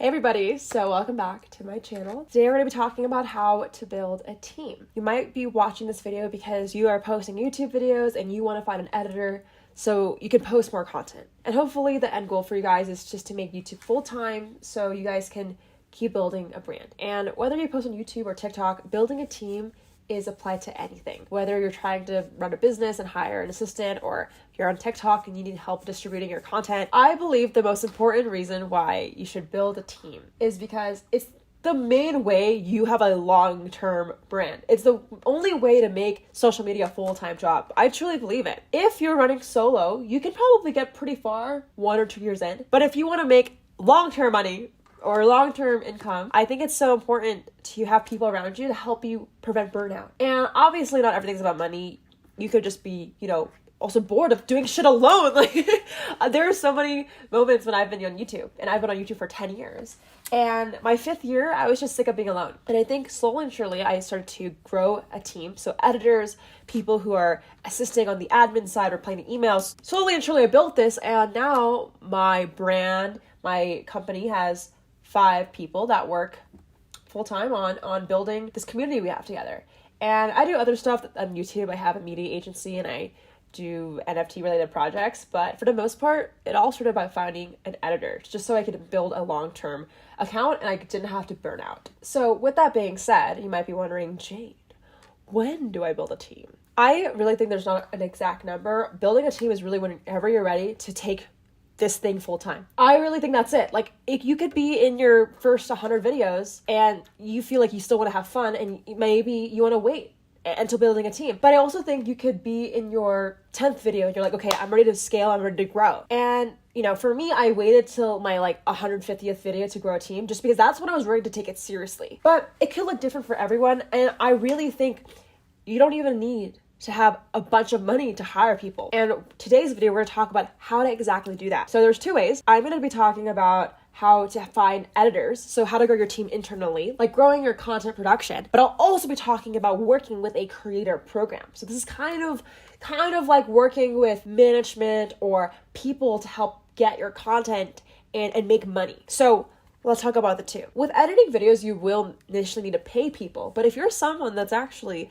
Hey everybody, so welcome back to my channel. Today we're going to be talking about how to build a team. You might be watching this video because you are posting YouTube videos and you want to find an editor so you can post more content. And hopefully the end goal for you guys is just to make YouTube full-time so you guys can keep building a brand. And whether you post on YouTube or TikTok, building a team is applied to anything. Whether you're trying to run a business and hire an assistant, or you're on TikTok and you need help distributing your content, I believe the most important reason why you should build a team is because it's the main way you have a long-term brand. It's the only way to make social media a full-time job. I truly believe it. If you're running solo, you can probably get pretty far 1 or 2 years in. But if you want to make long-term money, or long-term income, I think it's so important to have people around you to help you prevent burnout. And obviously not everything's about money. You could just be, also bored of doing shit alone. Like there are so many moments when I've been on YouTube, and I've been on YouTube for 10 years. And my 5th year, I was just sick of being alone. And I think slowly and surely I started to grow a team. So editors, people who are assisting on the admin side or playing the emails. Slowly and surely I built this, and now my brand, my company has 5 people that work full-time on building this community we have together. And I do other stuff on YouTube. I have a media agency and I do NFT related projects, but for the most part, it all started by finding an editor just so I could build a long-term account and I didn't have to burn out. So with that being said, you might be wondering, Jade, when do I build a team? I really think there's not an exact number. Building a team is really whenever you're ready to take this thing full time. I really think that's it. Like, you could be in your first 100 videos and you feel like you still want to have fun and maybe you want to wait until building a team. But I also think you could be in your 10th video and you're like, okay, I'm ready to scale, I'm ready to grow. And for me, I waited till my 150th video to grow a team just because that's when I was ready to take it seriously. But it could look different for everyone. And I really think you don't even need to have a bunch of money to hire people. And today's video, we're going to talk about how to exactly do that. So there's 2 ways. I'm going to be talking about how to find editors, so how to grow your team internally, like growing your content production, but I'll also be talking about working with a creator program. So this is kind of like working with management or people to help get your content and make money. So let's talk about the 2. With editing videos, you will initially need to pay people, but if you're someone that's actually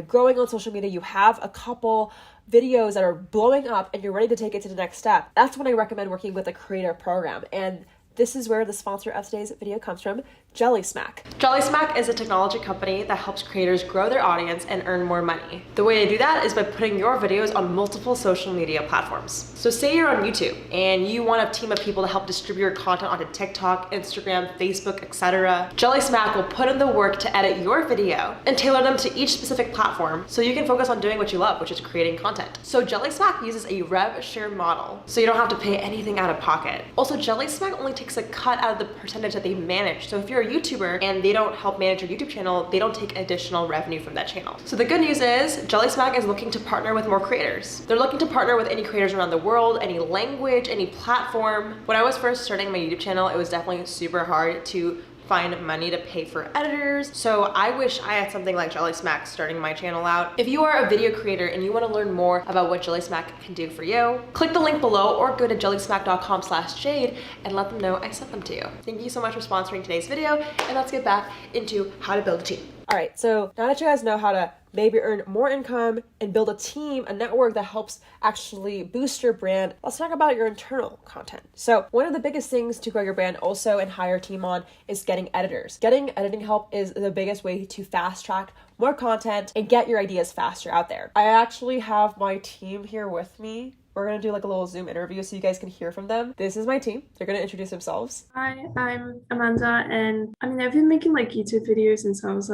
growing on social media, you have a couple videos that are blowing up and you're ready to take it to the next step, that's when I recommend working with a creator program. And this is where the sponsor of today's video comes from, JellySmack. JellySmack is a technology company that helps creators grow their audience and earn more money. The way to do that is by putting your videos on multiple social media platforms. So say you're on YouTube and you want a team of people to help distribute your content onto TikTok, Instagram, Facebook, etc. JellySmack will put in the work to edit your video and tailor them to each specific platform so you can focus on doing what you love, which is creating content. So JellySmack uses a rev share model, so you don't have to pay anything out of pocket. Also, JellySmack only takes a cut out of the percentage that they manage. So if you're a YouTuber and they don't help manage your YouTube channel, they don't take additional revenue from that channel. So the good news is JellySmack is looking to partner with more creators. They're looking to partner with any creators around the world, any language, any platform. When I was first starting my YouTube channel, it was definitely super hard to find money to pay for editors. So I wish I had something like JellySmack starting my channel out. If you are a video creator and you want to learn more about what JellySmack can do for you, click the link below or go to jellysmack.com/jade and let them know I sent them to you. Thank you so much for sponsoring today's video, and let's get back into how to build a team. All right, so now that you guys know how to maybe earn more income and build a team, a network that helps actually boost your brand, let's talk about your internal content. So one of the biggest things to grow your brand also and hire a team on is getting editors. Getting editing help is the biggest way to fast track more content and get your ideas faster out there. I actually have my team here with me. We're gonna do a little Zoom interview so you guys can hear from them. This is my team. They're gonna introduce themselves. Hi, I'm Amanda, and I've been making YouTube videos since I was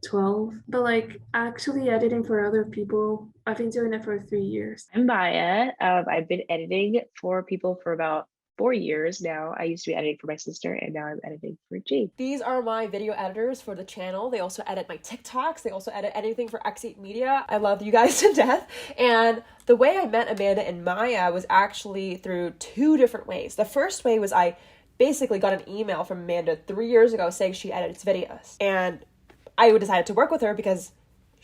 12, but actually editing for other people, I've been doing it for 3 years. I'm Maya. I've been editing for people for about 4 years now. I used to be editing for my sister, and now I'm editing for Jade. These are my video editors for the channel. They also edit my TikToks. They also edit anything for X8 Media. I love you guys to death. And the way I met Amanda and Maya was actually through 2 different ways. The first way was I basically got an email from Amanda 3 years ago saying she edits videos. And I decided to work with her because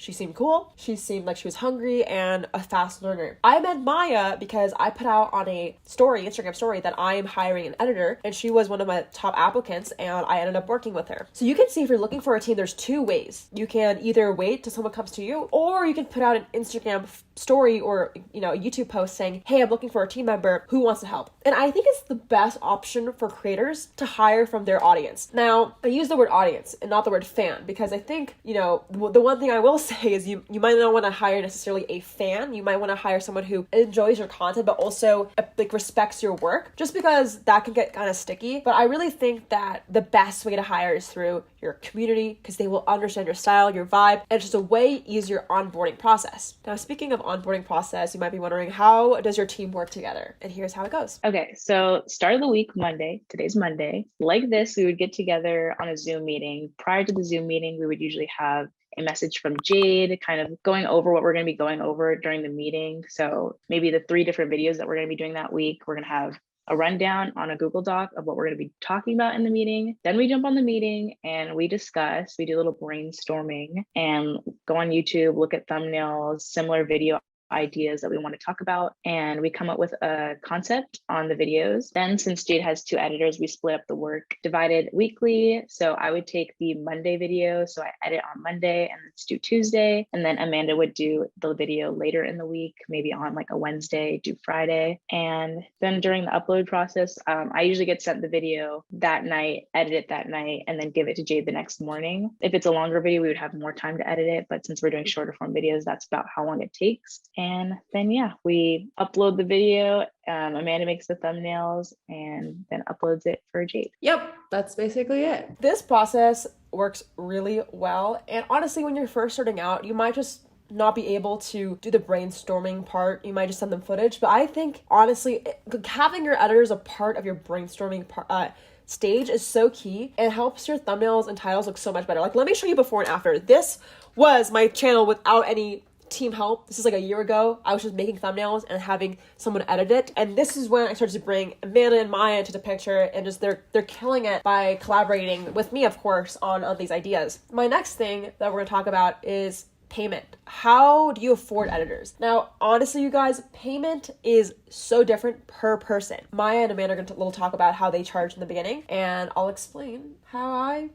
She seemed cool. She seemed like she was hungry and a fast learner. I met Maya because I put out on a Instagram story, that I am hiring an editor, and she was one of my top applicants, and I ended up working with her. So you can see, if you're looking for a team, there's two ways. You can either wait till someone comes to you, or you can put out an Instagram story or, a YouTube post saying, hey, I'm looking for a team member who wants to help. And I think it's the best option for creators to hire from their audience. Now, I use the word audience and not the word fan, because I think, the one thing I will say is you might not want to hire necessarily a fan. You might want to hire someone who enjoys your content, but also respects your work, just because that can get kind of sticky. But I really think that the best way to hire is through your community, because they will understand your style, your vibe, and it's just a way easier onboarding process. Now, speaking of onboarding process, you might be wondering, how does your team work together? And here's how it goes. Okay, so start of the week, Monday. Today's Monday. Like this, we would get together on a Zoom meeting. Prior to the Zoom meeting, we would usually have a message from Jade, kind of going over what we're going to be going over during the meeting. So maybe the 3 different videos that we're going to be doing that week, we're going to have a rundown on a Google Doc of what we're going to be talking about in the meeting. Then we jump on the meeting and we discuss, we do a little brainstorming and go on YouTube, look at thumbnails, similar video ideas that we want to talk about, and we come up with a concept on the videos. Then, since Jade has 2 editors, we split up the work, divided weekly. So I would take the Monday video, so I edit on Monday and it's due Tuesday, and then Amanda would do the video later in the week, maybe on like a Wednesday, do Friday. And then during the upload process, I usually get sent the video that night, edit it that night, and then give it to Jade the next morning. If it's a longer video, we would have more time to edit it, but since we're doing shorter form videos, that's about how long it takes. And then, yeah, we upload the video. Amanda makes the thumbnails and then uploads it for Jade. Yep, that's basically it. This process works really well. And honestly, when you're first starting out, you might just not be able to do the brainstorming part. You might just send them footage. But I think, honestly, having your editors a part of your brainstorming stage is so key. It helps your thumbnails and titles look so much better. Like, let me show you before and after. This was my channel without any team help. This is like a year ago. I was just making thumbnails and having someone edit it. And this is when I started to bring Amanda and Maya into the picture, and just they're killing it by collaborating with me, of course, on these ideas. My next thing that we're going to talk about is payment. How do you afford editors? Now, honestly, you guys, payment is so different per person. Maya and Amanda are going to talk about how they charge in the beginning, and I'll explain how I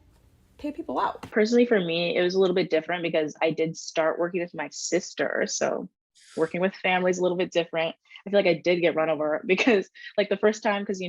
pay people out. Personally, for me, it was a little bit different because I did start working with my sister. So working with family is a little bit different. I feel like I did get run over because like the first time, because,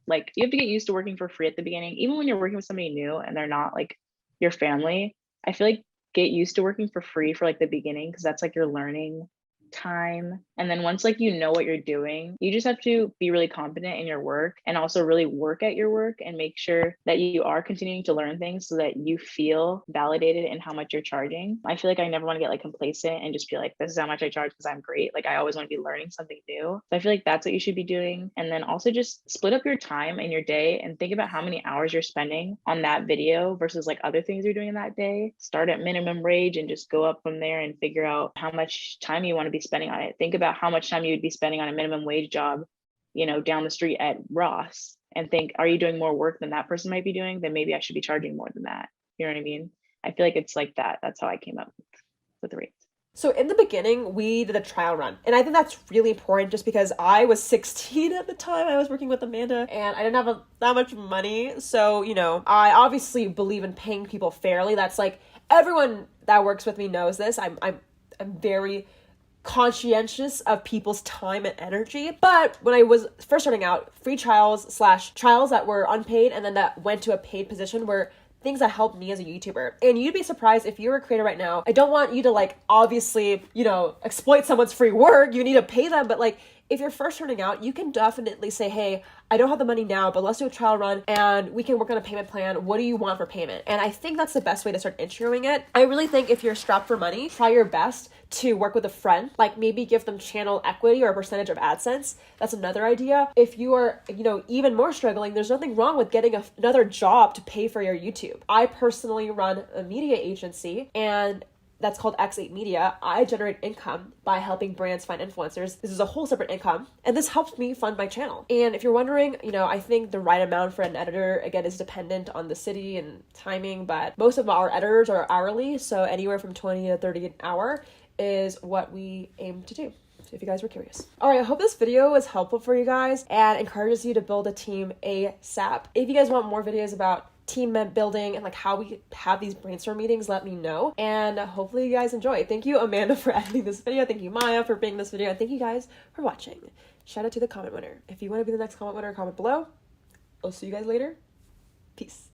like you have to get used to working for free at the beginning. Even when you're working with somebody new and they're not like your family, I feel like get used to working for free for like the beginning, because that's like your learning time. And then once like you know what you're doing, you just have to be really confident in your work and also really work at your work and make sure that you are continuing to learn things so that you feel validated in how much you're charging. I feel like I never want to get like complacent and just be like, this is how much I charge because I'm great. Like I always want to be learning something new. So I feel like that's what you should be doing. And then also just split up your time and your day and think about how many hours you're spending on that video versus like other things you're doing in that day. Start at minimum wage and just go up from there and figure out how much time you want to be spending on it. Think about how much time you would be spending on a minimum wage job, down the street at Ross, and think, are you doing more work than that person might be doing? Then maybe I should be charging more than that. You know what I mean? I feel like it's like that. That's how I came up with the rates. So in the beginning, we did a trial run. And I think that's really important just because I was 16 at the time I was working with Amanda and I didn't have that much money. So, I obviously believe in paying people fairly. That's like everyone that works with me knows this. I'm very conscientious of people's time and energy. But when I was first starting out, free trials / trials that were unpaid and then that went to a paid position were things that helped me as a YouTuber. And you'd be surprised if you're a creator right now. I don't want you to obviously, exploit someone's free work. You need to pay them. But if you're first starting out, you can definitely say, hey, I don't have the money now, but let's do a trial run and we can work on a payment plan. What do you want for payment? And I think that's the best way to start introing it. I really think if you're strapped for money, try your best to work with a friend, maybe give them channel equity or a percentage of AdSense. That's another idea. If you are, even more struggling, there's nothing wrong with getting another job to pay for your YouTube. I personally run a media agency and that's called X8 Media, I generate income by helping brands find influencers. This is a whole separate income, and this helps me fund my channel. And if you're wondering, I think the right amount for an editor, again, is dependent on the city and timing, but most of our editors are hourly, so anywhere from 20 to 30 an hour is what we aim to do. If you guys were curious. All right, I hope this video was helpful for you guys and encourages you to build a team ASAP. If you guys want more videos about team building and like how we have these brainstorm meetings, let me know. And hopefully you guys enjoy. Thank you, Amanda, for editing this video. Thank you, Maya, for being in this video. And thank you guys for watching. Shout out to the comment winner. If you want to be the next comment winner, comment below. I'll see you guys later. Peace.